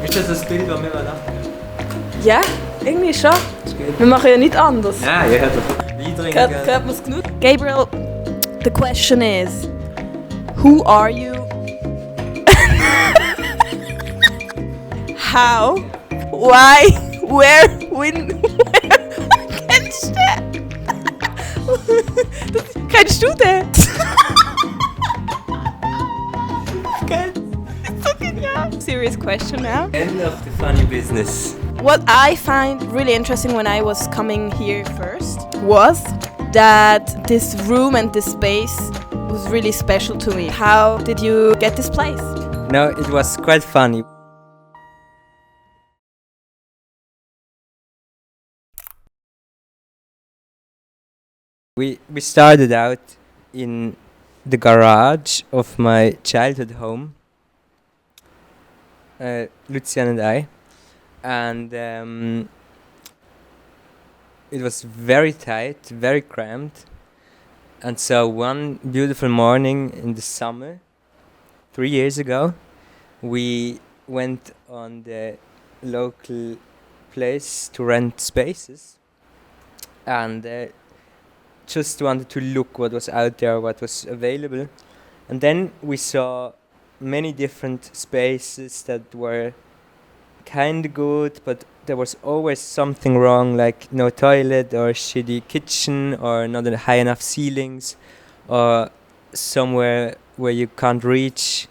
Ist das das Bild, das wir machen? Ja, irgendwie schon. Wir machen ja nichts anderes. Ja, ihr hört doch. Wein trinken. Hört man es genug? Gabriel, the question is, who are you? How? Why? Where? When? Kennst du den? Kennst du den? So genial. Serious question now. End of the funny business. What I find really interesting when I was coming here first was that this room and this space was really special to me. How did you get this place? No, it was quite funny. We started out in the garage of my childhood home, Lucian and I, and it was very tight, very cramped. And so one beautiful morning in the summer, 3 years ago, we went on the local place to rent spaces, and just wanted to look what was out there, what was available. And then we saw many different spaces that were kind of good, but there was always something wrong, like no toilet or shitty kitchen or not high enough ceilings or somewhere where you can't reach.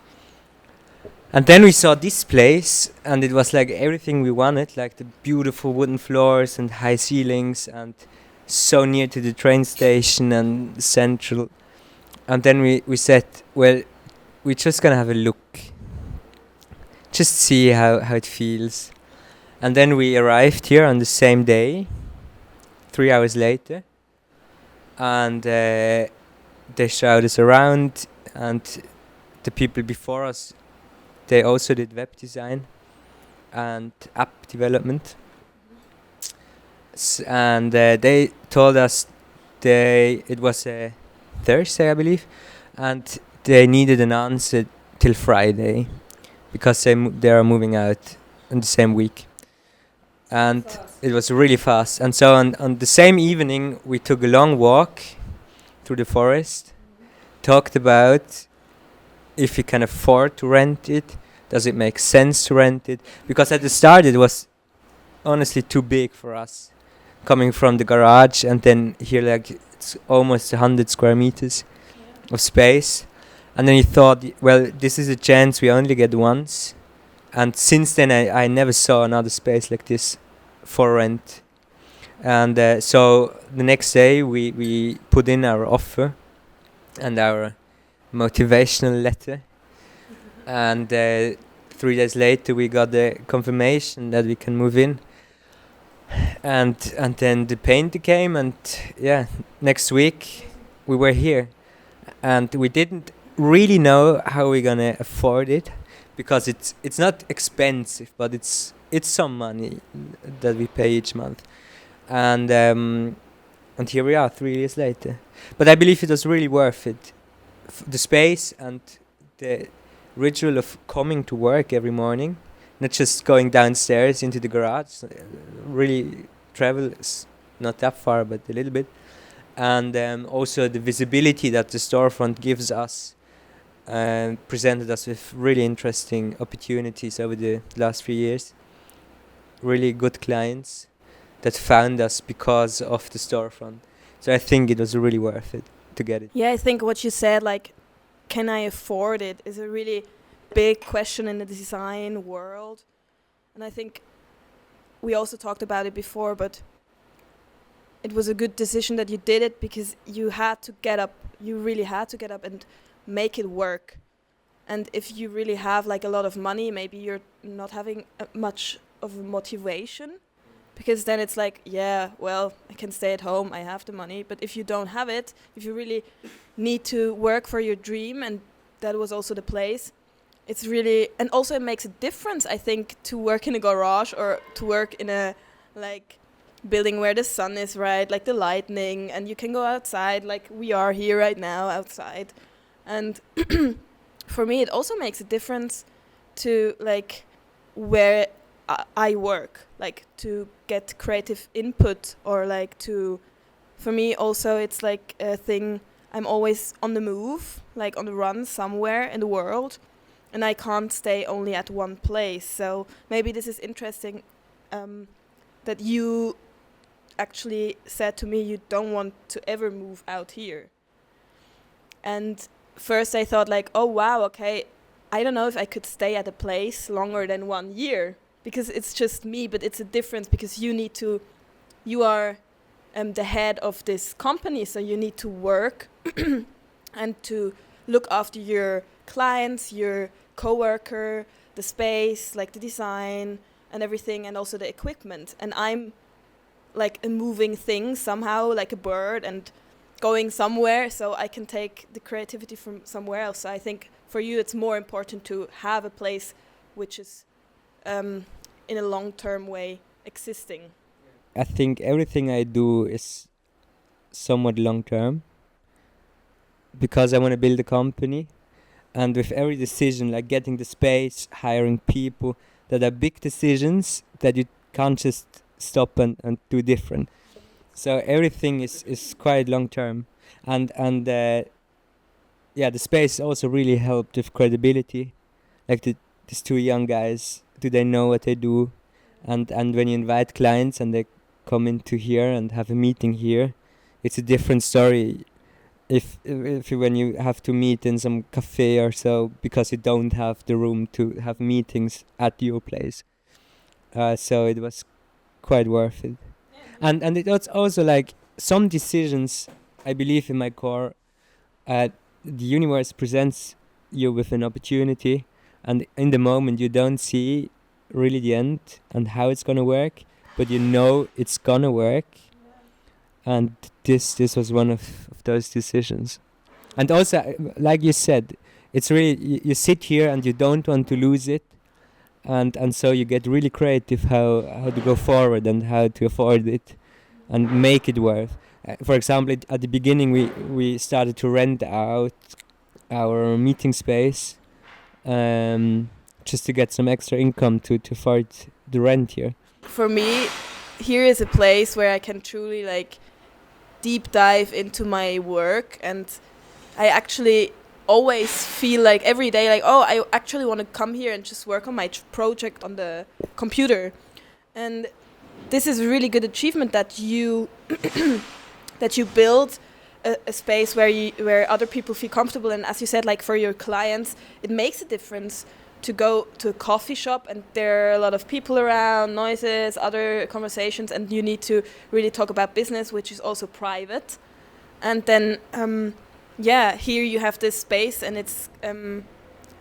And then we saw this place, and it was like everything we wanted, like the beautiful wooden floors and high ceilings and so near to the train station and central. And then we said, well, we're just gonna have a look, just see how it feels. And then we arrived here on the same day, 3 hours later, and they showed us around, and the people before us, they also did web design and app development. And they told us it was a Thursday, I believe, and they needed an answer till Friday because they are moving out in the same week. And it was really fast. And so on the same evening, we took a long walk through the forest, talked about if we can afford to rent it, does it make sense to rent it? Because at the start it was honestly too big for us, coming from the garage and then here, like, it's almost 100 square meters of space. And then he thought, well, this is a chance we only get once. And since then I never saw another space like this for rent. And so the next day we put in our offer and our motivational letter. And 3 days later we got the confirmation that we can move in. And then the painter came, and yeah, next week we were here. And we didn't really know how we're gonna afford it, because it's not expensive, but it's some money that we pay each month. And here we are 3 years later. But I believe it was really worth it. The space and the ritual of coming to work every morning, not just going downstairs into the garage, really travel is not that far, but a little bit. And also the visibility that the storefront gives us, presented us with really interesting opportunities over the last 3 years. Really good clients that found us because of the storefront. So I think it was really worth it to get it. Yeah, I think what you said, like, can I afford it, is a really big question in the design world. And I think we also talked about it before, but it was a good decision that you did it, because you had to get up, you really had to get up and make it work. And if you really have like a lot of money, maybe you're not having much of a motivation, because then it's like, yeah, well, I can stay at home, I have the money. But if you don't have it, if you really need to work for your dream, and that was also the place, it's really, and also it makes a difference, I think, to work in a garage or to work in a like building where the sun is, right, like the lightning, and you can go outside like we are here right now outside. And for me it also makes a difference to like where I work, like to get creative input, or like to, for me also it's like a thing, I'm always on the move, like on the run somewhere in the world, and I can't stay only at one place. So maybe this is interesting, that you actually said to me you don't want to ever move out here. And first I thought like, oh wow, okay, I don't know if I could stay at a place longer than 1 year, because it's just me, but it's a difference because you are the head of this company, so you need to work and to look after your clients, your coworker, the space, like the design and everything, and also the equipment. And I'm like a moving thing somehow, like a bird, and going somewhere, so I can take the creativity from somewhere else. So I think for you it's more important to have a place which is in a long-term way existing. I think everything I do is somewhat long-term because I want to build a company, and with every decision, like getting the space, hiring people, that are big decisions that you can't just stop and do different. So everything is quite long-term, and the space also really helped with credibility. Like these two young guys, do they know what they do? And when you invite clients and they come into here and have a meeting here, it's a different story. If when you have to meet in some cafe or so because you don't have the room to have meetings at your place, so it was quite worth it. And it was also like some decisions, I believe in my core, the universe presents you with an opportunity, and in the moment you don't see really the end and how it's gonna work, but you know it's gonna work. And this was one of those decisions. And also, like you said, it's really, you sit here and you don't want to lose it, and so you get really creative how to go forward and how to afford it and make it worth. For example, at the beginning we started to rent out our meeting space, just to get some extra income to afford the rent here. For me, here is a place where I can truly like deep dive into my work, and I actually always feel like every day like, oh, I actually want to come here and just work on my project on the computer. And this is a really good achievement that you that you build a space where other people feel comfortable. And as you said, like for your clients, it makes a difference to go to a coffee shop and there are a lot of people around, noises, other conversations, and you need to really talk about business, which is also private. And then here you have this space, and it's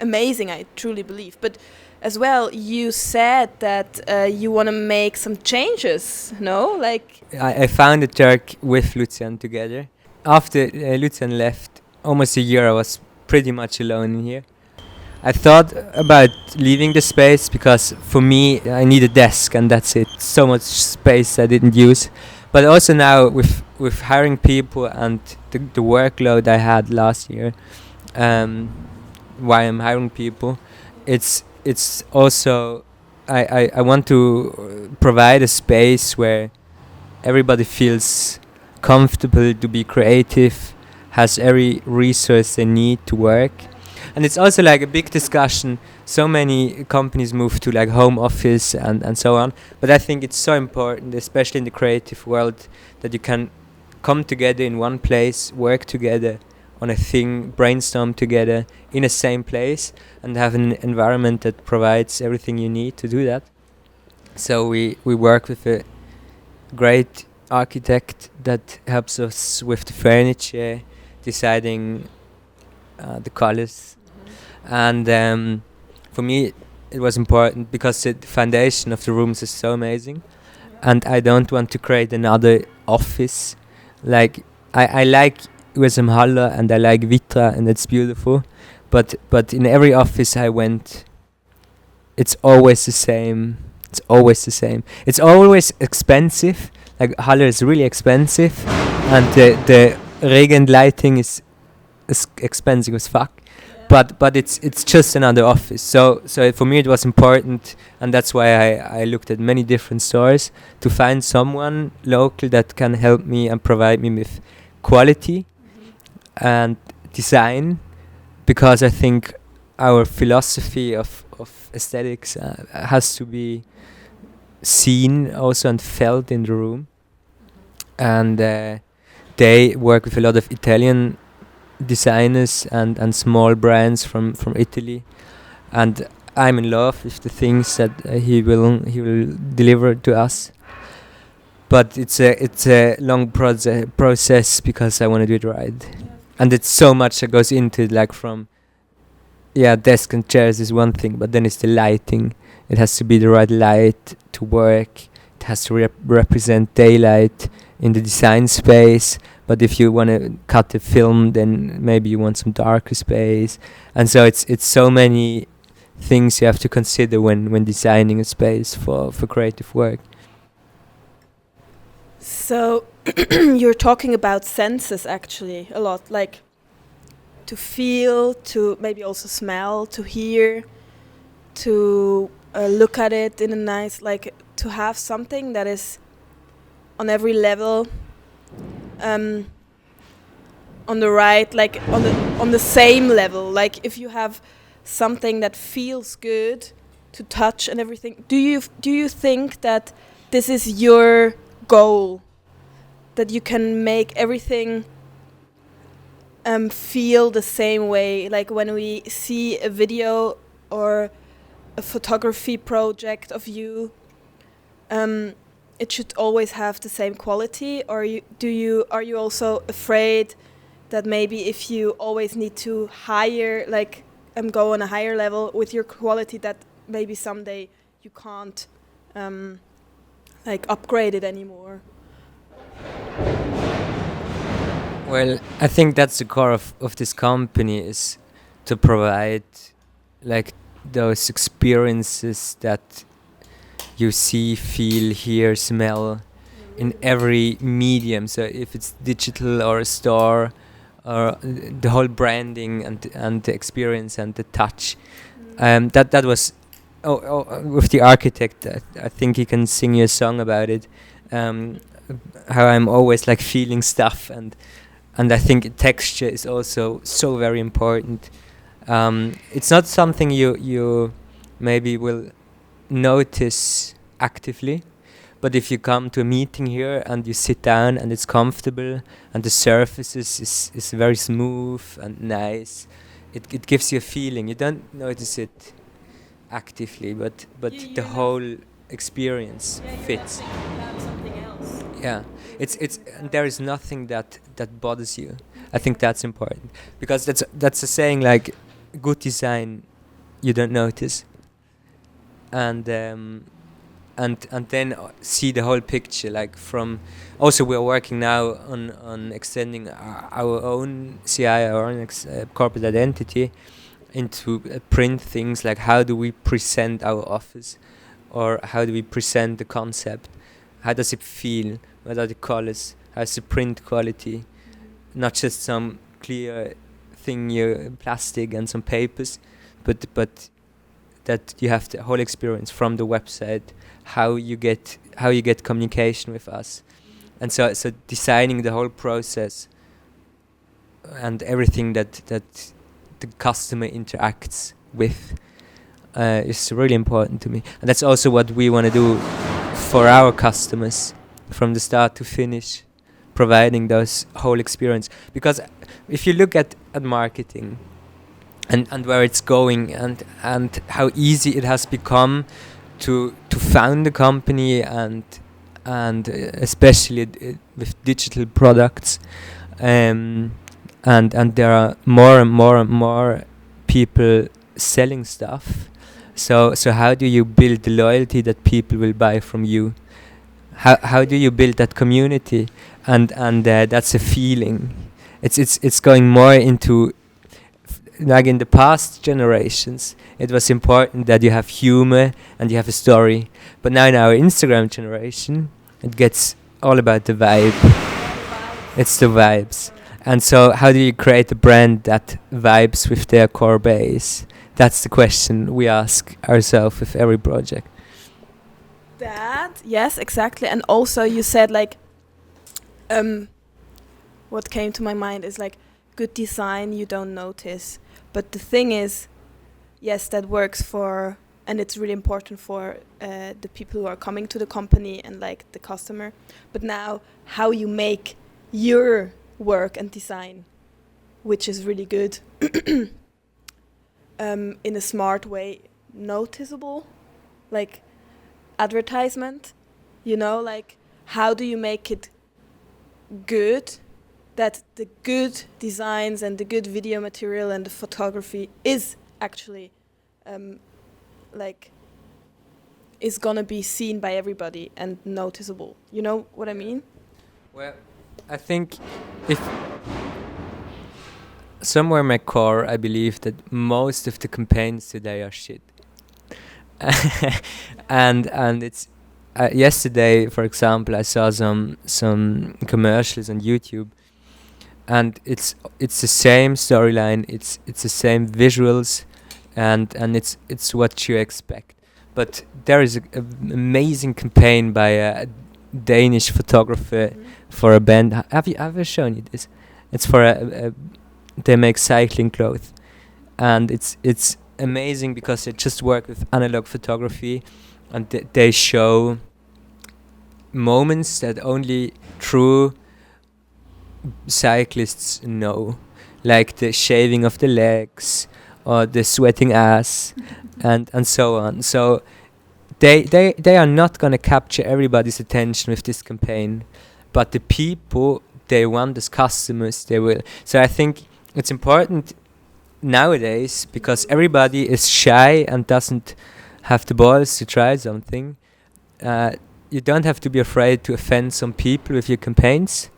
amazing, I truly believe. But as well, you said that you want to make some changes, no? Like I founded TERC with Lucian together. After Lucian left, almost a year I was pretty much alone in here. I thought about leaving the space because for me I need a desk and that's it. So much space I didn't use. But also now with hiring people and the workload I had last year, why I'm hiring people, it's also I want to provide a space where everybody feels comfortable to be creative, has every resource they need to work. And it's also like a big discussion. So many companies move to like home office and so on. But I think it's so important, especially in the creative world, that you can come together in one place, work together on a thing, brainstorm together in the same place, and have an environment that provides everything you need to do that. So we work with a great architect that helps us with the furniture, deciding the colors. And for me it was important because the foundation of the rooms is so amazing, and I don't want to create another office. Like I like USM Halle and I like Vitra and it's beautiful, but in every office I went, it's always the same. It's always expensive. Like Halle is really expensive, and the Regen lighting is expensive as fuck. but it's just another office. So for me it was important, and that's why I looked at many different stores to find someone local that can help me and provide me with quality and design, because I think our philosophy of aesthetics has to be seen also and felt in the room. And they work with a lot of Italian designers and small brands from Italy, and I'm in love with the things that he will deliver to us. But it's a long process because I want to do it right, and it's so much that goes into it, like from desk and chairs is one thing, but then it's the lighting. It has to be the right light to work. It has to represent daylight in the design space. But if you want to cut the film, then maybe you want some darker space. And so it's so many things you have to consider when designing a space for creative work. So you're talking about senses actually a lot, like to feel, to maybe also smell, to hear, to look at it in a nice, like to have something that is on every level, on the right, like on the same level. Like if you have something that feels good to touch and everything, do you think that this is your goal, that you can make everything feel the same way? Like when we see a video or a photography project of you, it should always have the same quality? Or are you also afraid that maybe if you always need to higher, like go on a higher level with your quality, that maybe someday you can't like upgrade it anymore? Well, I think that's the core of this company, is to provide like those experiences that you see, feel, hear, smell in every medium. So if it's digital or a store, or the whole branding and the experience and the touch, that was with the architect. I think he can sing you a song about it. How I'm always like feeling stuff, and I think texture is also so very important. It's not something you maybe will notice actively, but if you come to a meeting here and you sit down and it's comfortable and the surfaces is very smooth and nice, it gives you a feeling. You don't notice it actively, but the whole experience fits. Yeah, it's and there is nothing that bothers you. I think that's important, because that's a saying, like good design you don't notice, and then see the whole picture. Like from also we're working now on extending our own CI, our own corporate identity, into print things. Like how do we present our office, or how do we present the concept? How does it feel? What are the colors? How's the print quality? Not just some clear thing, plastic and some papers, but that you have the whole experience from the website. How you get communication with us, and so designing the whole process and everything that the customer interacts with is really important to me, and that's also what we want to do for our customers from the start to finish, providing those whole experience. Because if you look at marketing and where it's going, and how easy it has become to found a company, and especially with digital products, and there are more and more people selling stuff. So how do you build the loyalty that people will buy from you? How do you build that community? And that's a feeling. It's going more into, like in the past generations, it was important that you have humor and you have a story. But now in our Instagram generation, it gets all about the vibe. It's the vibes. And so how do you create a brand that vibes with their core base? That's the question we ask ourselves with every project. That, yes, exactly. And also you said like, what came to my mind is like, good design you don't notice. But the thing is, yes, that works for, and it's really important for the people who are coming to the company and like the customer. But now how you make your work and design, which is really good, in a smart way, noticeable, like advertisement, you know, like how do you make it good, that the good designs and the good video material and the photography is actually like is gonna be seen by everybody and noticeable, you know what I mean? Well, I think if somewhere in my core I believe that most of the campaigns today are shit. and it's yesterday, for example, I saw some commercials on YouTube, and it's the same storyline, it's the same visuals, and it's what you expect. But there is an amazing campaign by a Danish photographer for a band. Have you ever shown you this? It's for they make cycling clothes, and it's amazing because they just work with analog photography, and they show moments that only true cyclists know, like the shaving of the legs or the sweating ass and so on. So they are not going to capture everybody's attention with this campaign, but the people they want as customers, they will. So I think it's important nowadays, because everybody is shy and doesn't have the balls to try something. You don't have to be afraid to offend some people with your campaigns.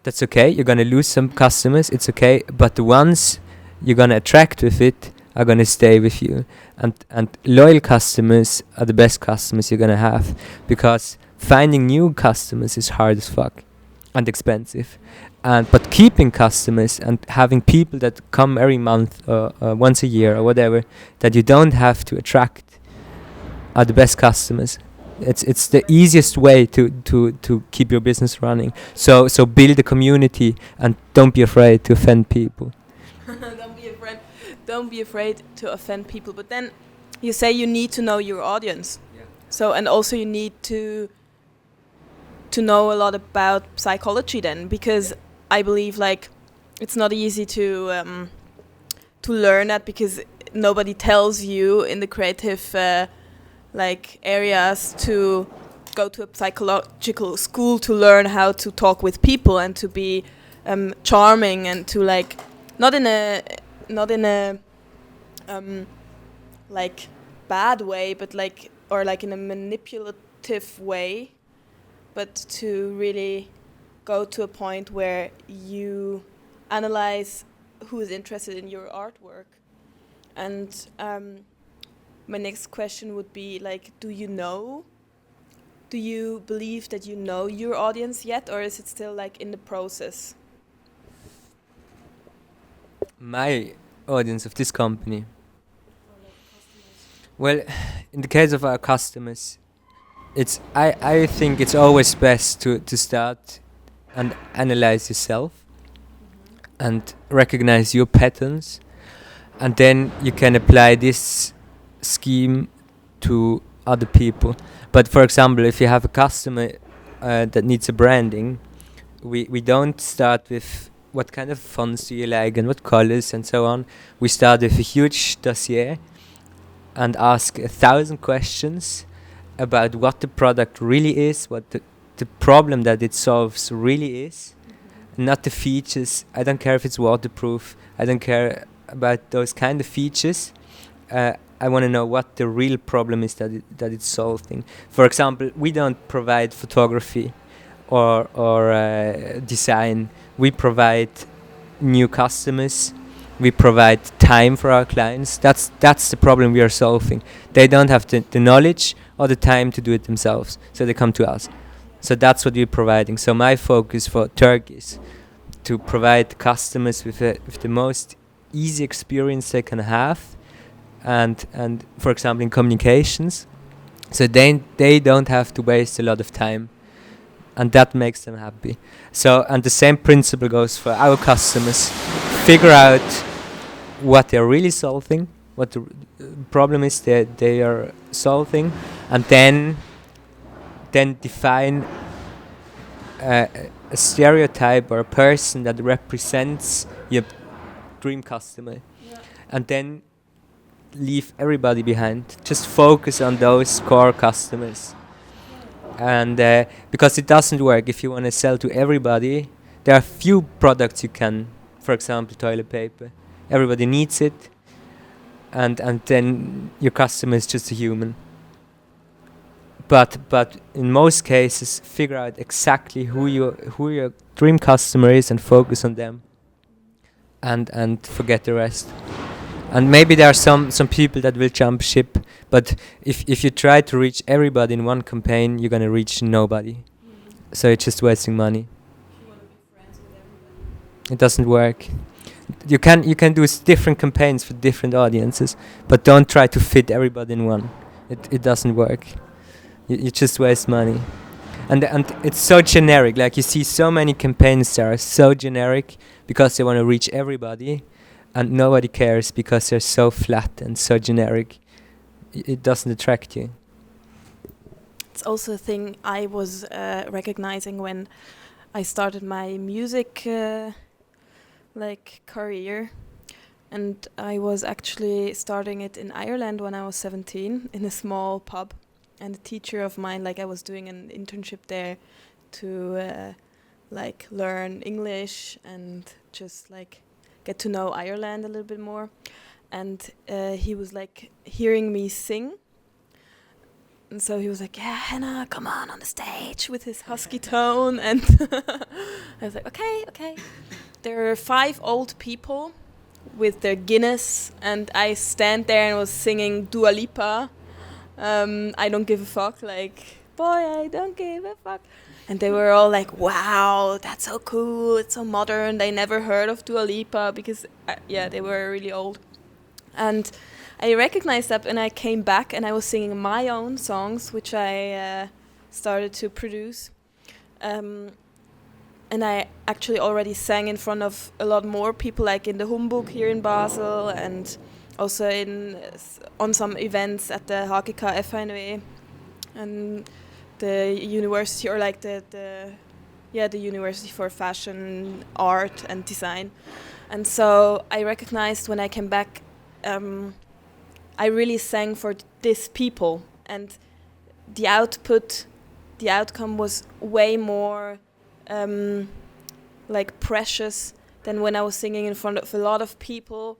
That's okay. You're going to lose some customers. It's okay. But the ones you're going to attract with it are going to stay with you. And loyal customers are the best customers you're going to have, because finding new customers is hard as fuck and expensive. But keeping customers and having people that come every month or once a year or whatever that you don't have to attract are the best customers. It's the easiest way to keep your business running. So build a community and don't be afraid to offend people. Don't be afraid to offend people. But then you say you need to know your audience. Yeah. So, and also you need to know a lot about psychology then, because I believe like it's not easy to learn that, because nobody tells you in the creative like areas to go to a psychological school to learn how to talk with people and to be charming and to like not in a like bad way, but like, or like in a manipulative way, but to really go to a point where you analyze who is interested in your artwork. And my next question would be like, do you believe that you know your audience yet, or is it still like in the process? My audience of this company? Well, in the case of our customers, I think it's always best to start and analyze yourself and recognize your patterns, and then you can apply this scheme to other people. But for example, if you have a customer that needs a branding, we don't start with what kind of fonts do you like and what colors and so on. We start with a huge dossier and ask 1,000 questions about what the product really is, what the problem that it solves really is, not the features. I don't care if it's waterproof. I don't care about those kind of features. I want to know what the real problem is that it's solving. For example, we don't provide photography or design. We provide new customers. We provide time for our clients. That's the problem we are solving. They don't have the knowledge or the time to do it themselves, so they come to us. So that's what we're providing. So my focus for TERC is to provide customers with the most easy experience they can have, and for example in communications, so they don't have to waste a lot of time, and that makes them happy. So, and the same principle goes for our customers. Figure out what they're really solving, what the problem is that they are solving, and then define a stereotype or a person that represents your dream customer, and then leave everybody behind. Just focus on those core customers. And because it doesn't work if you want to sell to everybody. There are few products you can, for example, toilet paper. Everybody needs it, and then your customer is just a human. But in most cases, figure out exactly who your dream customer is and focus on them, and forget the rest. And maybe there are some people that will jump ship, but if you try to reach everybody in one campaign, you're gonna reach nobody. So it's just wasting money. You want to be friends with everybody. It doesn't work. You can do different campaigns for different audiences, but don't try to fit everybody in one. It doesn't work. You just waste money. And it's so generic. Like, you see so many campaigns that are so generic because they want to reach everybody, and nobody cares because they're so flat and so generic. It doesn't attract you. It's also a thing I was recognizing when I started my music career, and I was actually starting it in Ireland when I was 17 in a small pub, and a teacher of mine, I was doing an internship there to learn English and just get to know Ireland a little bit more, and he was hearing me sing. And so he was like, "Yeah, Hannah, come on the stage," with his husky tone. And I was like, okay. There are 5 old people with their Guinness, and I stand there and was singing Dua Lipa. I don't give a fuck, boy, I don't give a fuck. And they were all like, "Wow, that's so cool, it's so modern." They never heard of Dua Lipa because, they were really old. And I recognized that when I came back and I was singing my own songs, which I started to produce. And I actually already sang in front of a lot more people, in the Humbug here in Basel, and also on some events at the HGK FNW and the university, or the University for Fashion, Art and Design. And so I recognized when I came back, I really sang for these people, and the outcome was way more precious than when I was singing in front of a lot of people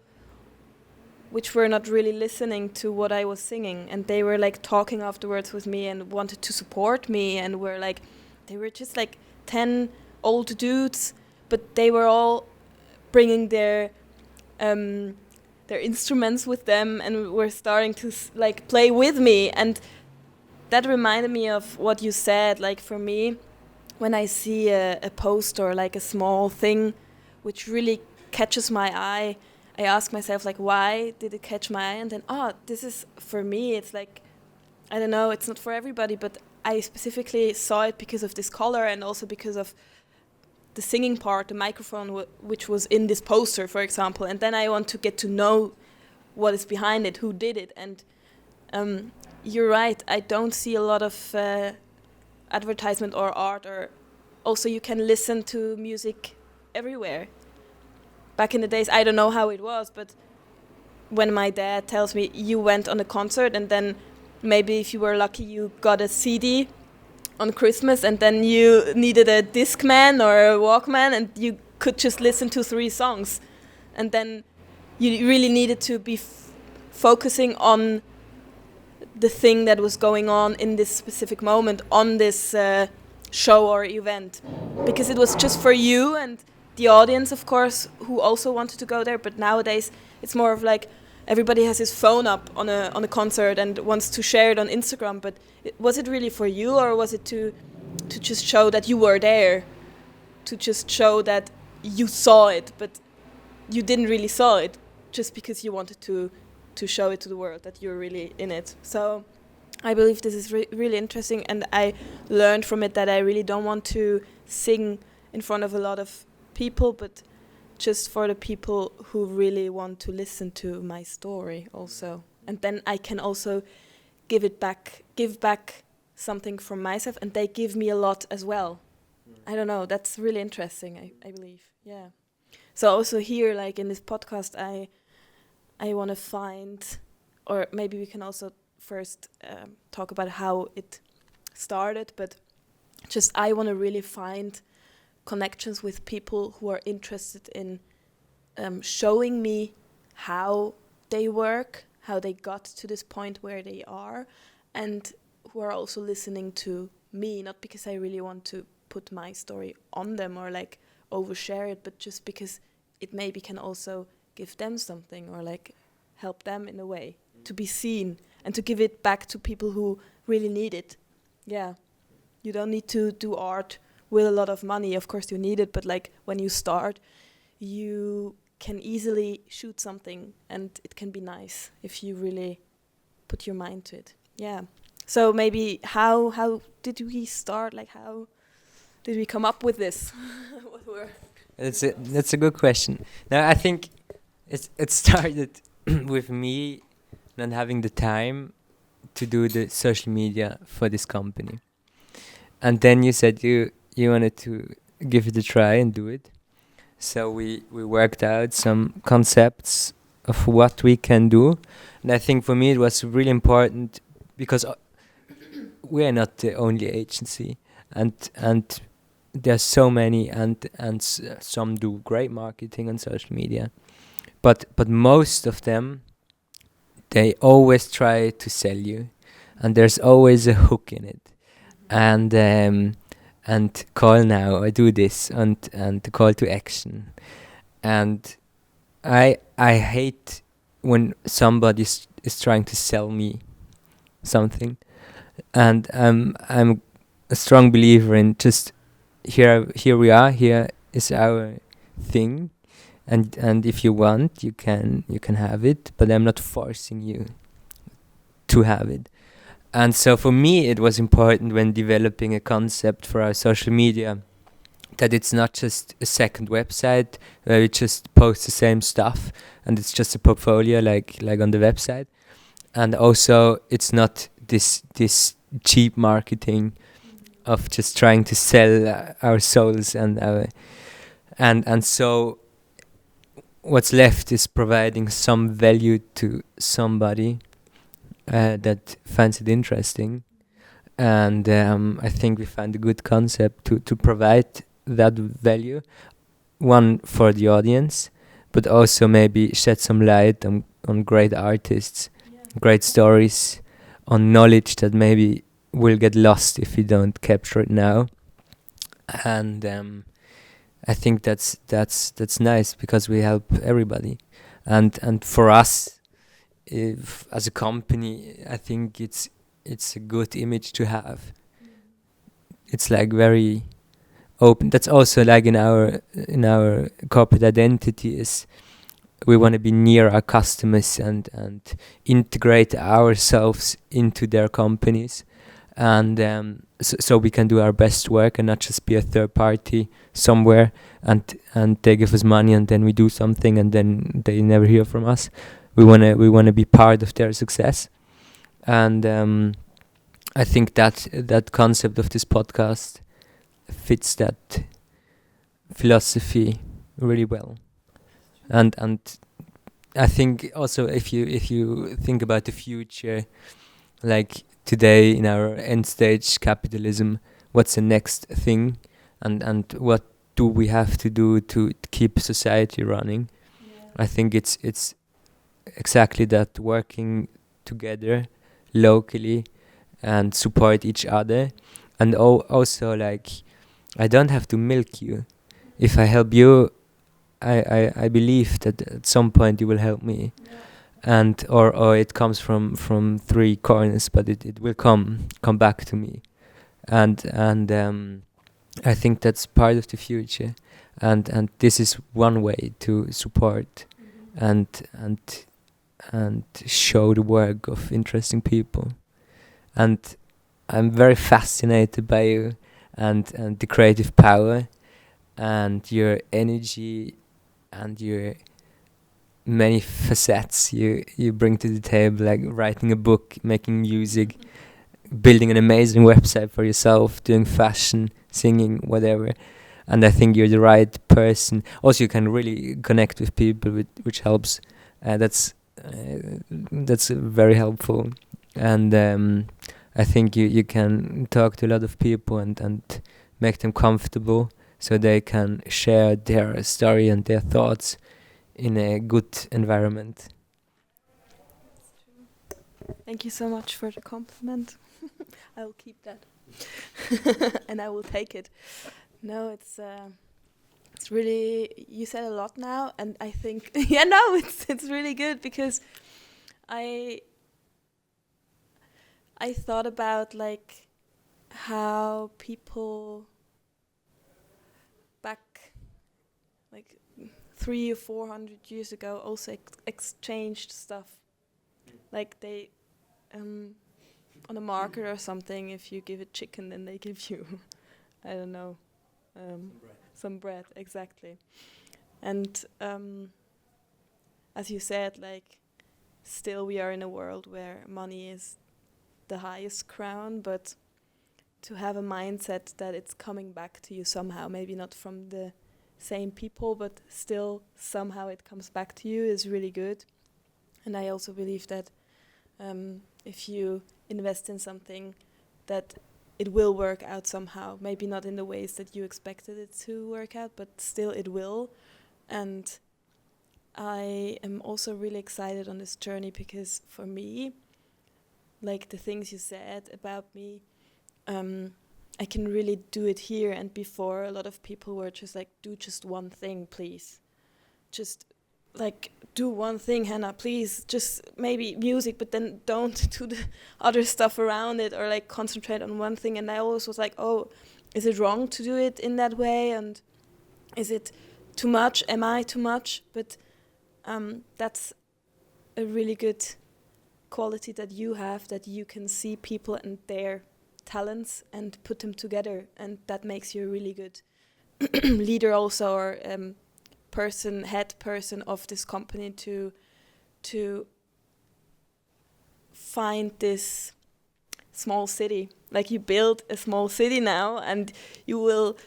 which were not really listening to what I was singing, and they were talking afterwards with me and wanted to support me, and they were just 10 old dudes, but they were all bringing their instruments with them and were starting to play with me. And that reminded me of what you said. For me, when I see a poster, a small thing which really catches my eye, I ask myself, why did it catch my eye? And then, this is for me. It's I don't know, it's not for everybody, but I specifically saw it because of this color and also because of the singing part, the microphone, which was in this poster, for example. And then I want to get to know what is behind it, who did it. And you're right, I don't see a lot of advertisement or art, or also you can listen to music everywhere. Back in the days, I don't know how it was, but when my dad tells me you went on a concert and then maybe if you were lucky you got a CD on Christmas, and then you needed a Discman or a Walkman and you could just listen to 3 songs, and then you really needed to be focusing on the thing that was going on in this specific moment on this show or event, because it was just for you and the audience, of course, who also wanted to go there. But nowadays it's more of everybody has his phone up on a concert and wants to share it on Instagram. But was it really for you, or was it to just show that you were there, to just show that you saw it, but you didn't really saw it just because you wanted to show it to the world that you're really in it. So I believe this is really interesting, and I learned from it that I really don't want to sing in front of a lot of people, but just for the people who really want to listen to my story also. And then I can also give back something from myself, and they give me a lot as well. I don't know, that's really interesting, I believe. Yeah. So also here, like in this podcast, I want to find, or maybe we can also first talk about how it started, but just I want to really find connections with people who are interested in showing me how they work, how they got to this point where they are, and who are also listening to me, not because I really want to put my story on them or like overshare it, but just because it maybe can also give them something or like help them in a way to be seen and to give it back to people who really need it. Yeah. You don't need to do art with a lot of money. Of course you need it, but like when you start, you can easily shoot something and it can be nice if you really put your mind to it. Yeah. So maybe how did we start? Like how did we come up with this? That's a good question. Now I think it started with me not having the time to do the social media for this company. And then you said you wanted to give it a try and do it. So we worked out some concepts of what we can do. And I think for me it was really important because we are not the only agency. And there's so many and some do great marketing on social media. But most of them, they always try to sell you. And there's always a hook in it. And call now or do this and the call to action. And I hate when somebody is trying to sell me something. And I'm a strong believer in just here we are, here is our thing, and if you want you can have it, but I'm not forcing you to have it. And so for me it was important when developing a concept for our social media that it's not just a second website where we just post the same stuff and it's just a portfolio like on the website, and also it's not this cheap marketing of just trying to sell our souls and so what's left is providing some value to somebody that finds it interesting. And I think we found a good concept to provide that value, one for the audience, but also maybe shed some light on great artists, great stories, on knowledge that maybe will get lost if we don't capture it now. And I think that's nice because we help everybody, and for us, if as a company, I think it's a good image to have. It's like very open. That's also like in our corporate identity is we want to be near our customers and integrate ourselves into their companies, and so we can do our best work and not just be a third party somewhere and they give us money and then we do something and then they never hear from us. We wanna be part of their success, and I think that concept of this podcast fits that philosophy really well, and I think also if you think about the future, like today in our end stage capitalism, what's the next thing, and what do we have to do to keep society running? I think it's exactly that, working together locally and support each other, and also like I don't have to milk you. If I help you, I believe that at some point you will help me, and or it comes from three corners, but it will come back to me, and I think that's part of the future. and this is one way to support and show the work of interesting people. And I'm very fascinated by you and the creative power and your energy and your many facets you bring to the table, like writing a book, making music, building an amazing website for yourself, doing fashion, singing, whatever. And I think you're the right person. Also, you can really connect with people, which helps. That's very helpful. And I think you can talk to a lot of people and make them comfortable so they can share their story and their thoughts in a good environment. Thank you so much for the compliment. I will keep that. And I will take it. No, it's really, you said a lot now, and I think it's really good, because I thought about like how people back like 300 or 400 years ago also exchanged stuff. Like they on a market or something, if you give a chicken, then they give you I don't know, some bread, exactly. And as you said, like still we are in a world where money is the highest crown, but to have a mindset that it's coming back to you somehow, maybe not from the same people, but still somehow it comes back to you, is really good. And I also believe that if you invest in something, that it will work out somehow, maybe not in the ways that you expected it to work out, but still it will. And I am also really excited on this journey, because for me, like the things you said about me, I can really do it here. And before, a lot of people were just like, do just one thing, please. Just like, do one thing, Hannah, please. Just maybe music, but then don't do the other stuff around it, or like concentrate on one thing. And I always was like, oh, is it wrong to do it in that way? And is it too much? Am I too much? But that's a really good quality that you have, that you can see people and their talents and put them together, and that makes you a really good leader also, or head person of this company, to find this small city. Like you build a small city now, and you will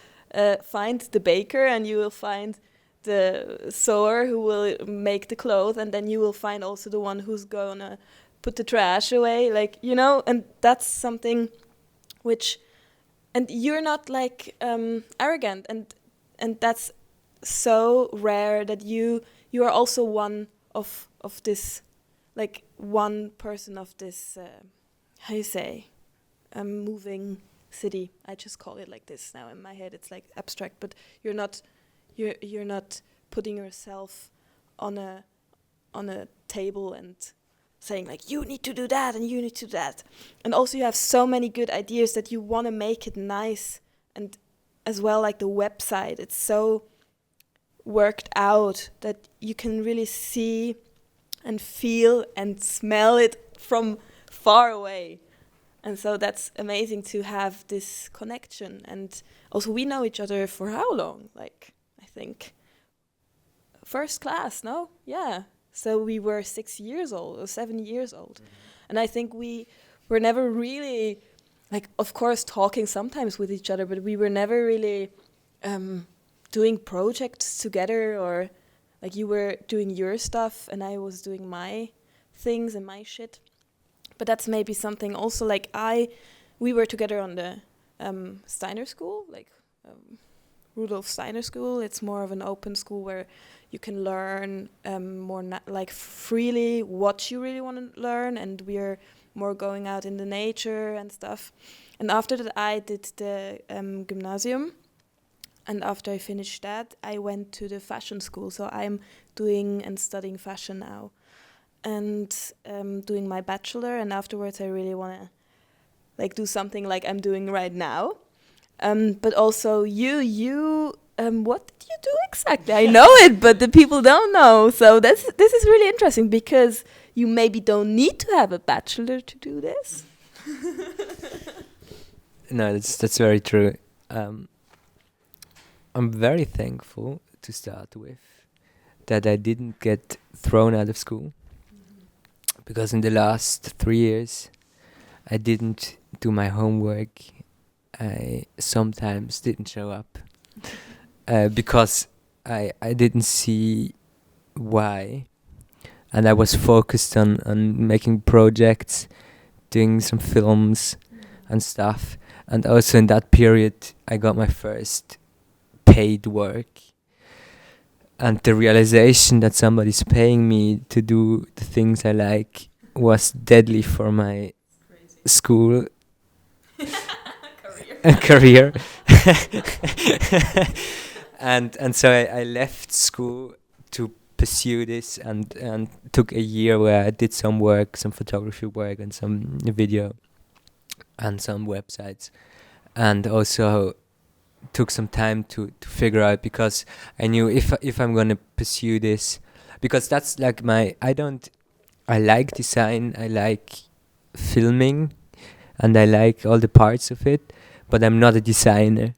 find the baker, and you will find the sewer who will make the clothes, and then you will find also the one who's gonna put the trash away, like, you know. And that's something which, and you're not like arrogant, and that's so rare, that you are also one of this, like one person of this how you say, moving city. I just call it like this now in my head. It's like abstract, but you're not putting yourself on a table and saying like, you need to do that and you need to do that. And also you have so many good ideas that you want to make it nice. And as well, like the website, it's so worked out that you can really see and feel and smell it from far away. And so that's amazing to have this connection. And also we know each other for how long? Like, I think first class, no? Yeah. So we were 6 years old or 7 years old. Mm-hmm. And I think we were never really, like, of course, talking sometimes with each other, but we were never really doing projects together, or like you were doing your stuff and I was doing my things and my shit. But that's maybe something also, like we were together on the Steiner school, like Rudolf Steiner school. It's more of an open school where you can learn more like freely what you really want to learn, and we're more going out in the nature and stuff. And after that I did the gymnasium, and after I finished that I went to the fashion school. So I'm doing and studying fashion now, and doing my bachelor, and afterwards I really want to like do something like I'm doing right now. But also you what did you do exactly? I know it, but the people don't know. So this is really interesting because you maybe don't need to have a bachelor to do this. No, that's very true. I'm very thankful to start with that I didn't get thrown out of school, because in the last 3 years I didn't do my homework. I sometimes didn't show up because I didn't see why, and I was focused on making projects, doing some films and stuff. And also in that period I got my first paid work, and the realization that somebody's paying me to do the things I like was deadly for my school career. and so I left school to pursue this, and took a year where I did some work, some photography work and some video and some websites, and also took some time to figure out, because I knew if I'm gonna pursue this, because that's like I like design, I like filming, and I like all the parts of it, but I'm not a designer.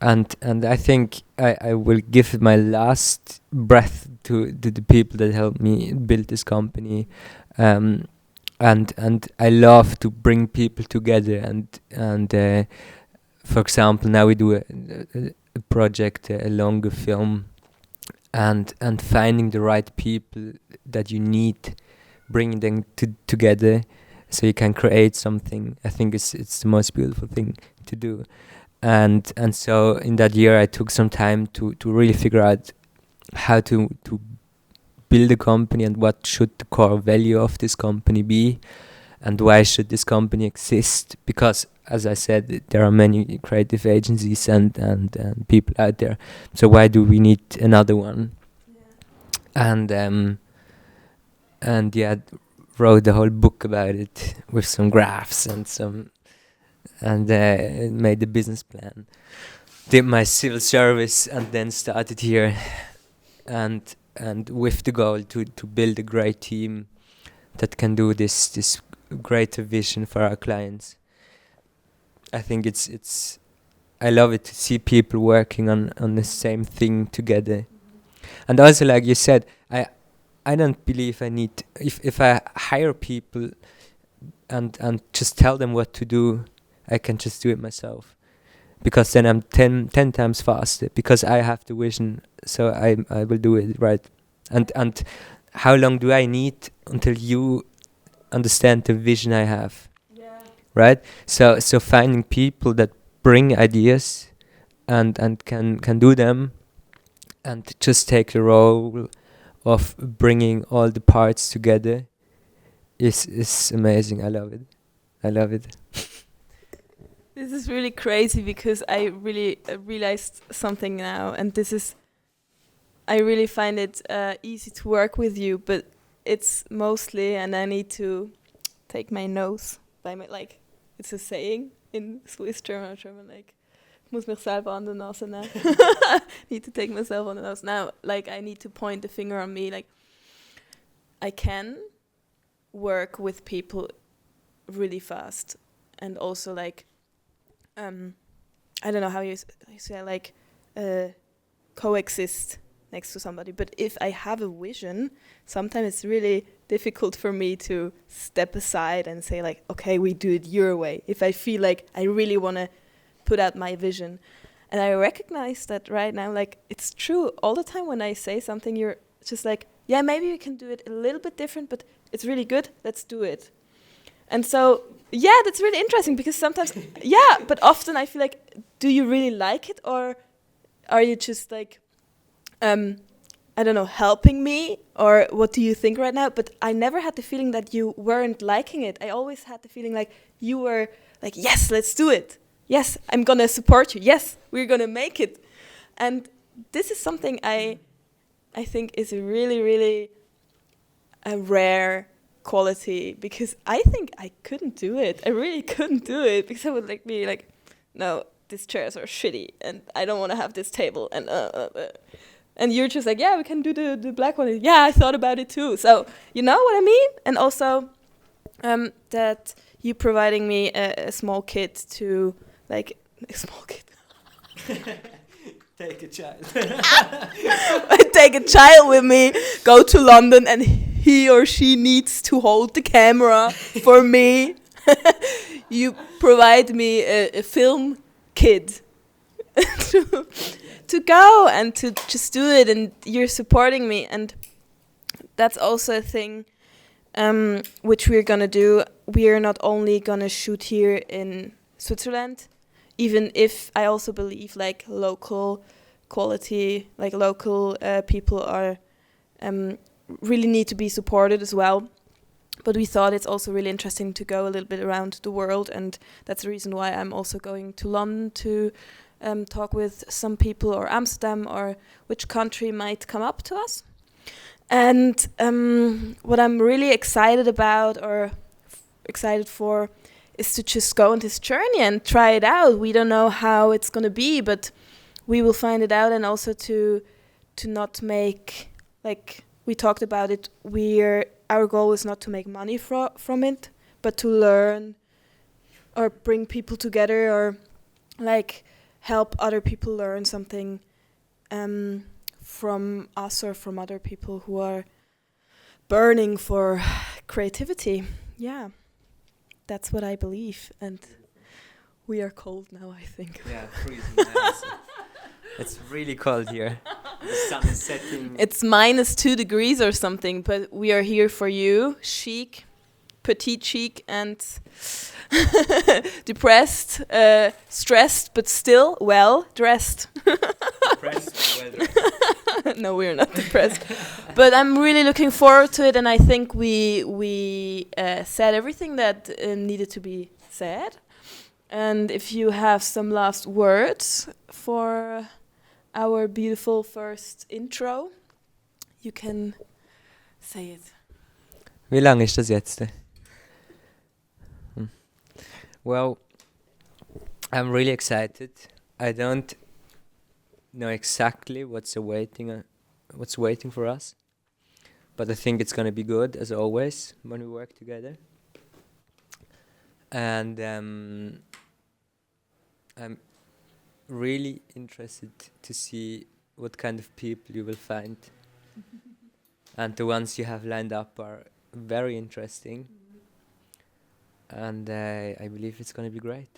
And I think I will give my last breath to the people that helped me build this company, and I love to bring people together, and for example, now we do a project, a longer film, and finding the right people that you need, bringing them together so you can create something. I think it's the most beautiful thing to do. And so in that year I took some time to really figure out how to build a company, and what should the core value of this company be, and why should this company exist, because as I said, there are many creative agencies and people out there, so why do we need another one? And yeah, wrote the whole book about it with some graphs and made the business plan, did my civil service, and then started here, and with the goal to build a great team that can do this greater vision for our clients. I think it's I love it to see people working on the same thing together. And also, like you said, I don't believe I need, if I hire people and just tell them what to do, I can just do it myself, because then I'm 10 times faster, because I have the vision, so I will do it right. And how long do I need until you understand the vision I have? Yeah. Right? So finding people that bring ideas and can do them, and just take the role of bringing all the parts together is amazing. I love it. This is really crazy, because I really realized something now, and I really find it easy to work with you, but it's mostly, and I need to take my nose by my, like, it's a saying in Swiss German or German, like, ich muss mich selber an der Nase nehmen. Need to take myself on the nose. Now, like, I need to point the finger on me, like, I can work with people really fast, and also, like, I don't know how you say, like, coexist next to somebody. But if I have a vision, sometimes it's really difficult for me to step aside and say, like, okay, we do it your way, if I feel like I really want to put out my vision. And I recognize that right now, like, it's true. All the time when I say something, you're just like, yeah, maybe we can do it a little bit different, but it's really good, let's do it. And so, yeah, that's really interesting, because sometimes, yeah, but often I feel like, do you really like it, or are you just like, I don't know, helping me, or what do you think right now? But I never had the feeling that you weren't liking it. I always had the feeling like you were like, yes, let's do it. Yes, I'm going to support you. Yes, we're going to make it. And this is something I think is a really, really a rare quality, because I think I couldn't do it. I really couldn't do it, because I would like be like, no, these chairs are shitty and I don't want to have this table and you're just like, yeah, we can do the black one. Yeah, I thought about it too. So you know what I mean? And also that you providing me a small kit to, like, a small kit. Take a child. I take a child with me, go to London, and he or she needs to hold the camera for me. You provide me a film kit to go and to just do it, and you're supporting me. And that's also a thing which we're gonna do. We're not only gonna shoot here in Switzerland, even if I also believe like local quality, like local people are really need to be supported as well. But we thought it's also really interesting to go a little bit around the world, and that's the reason why I'm also going to London to talk with some people, or Amsterdam, or which country might come up to us. And what I'm really excited about, or excited for, is to just go on this journey and try it out. We don't know how it's going to be, but we will find it out. And also to not make, like we talked about it, our goal is not to make money from it, but to learn or bring people together, or like help other people learn something from us or from other people who are burning for creativity. Yeah, that's what I believe. And we are cold now, I think. Yeah, freezing. It's really cold here. The sun is setting. It's -2 degrees or something, but we are here for you, chic, petite chic, and depressed, stressed, but still well dressed. Depressed, well dressed. No, we're not depressed. But I'm really looking forward to it, and I think we said everything that needed to be said. And if you have some last words for our beautiful first intro, you can say it. Wie lang ist das jetzt? Well, I'm really excited. I don't know exactly what's waiting for us, but I think it's gonna be good, as always, when we work together. And I'm really interested to see what kind of people you will find. And the ones you have lined up are very interesting. And I believe it's going to be great.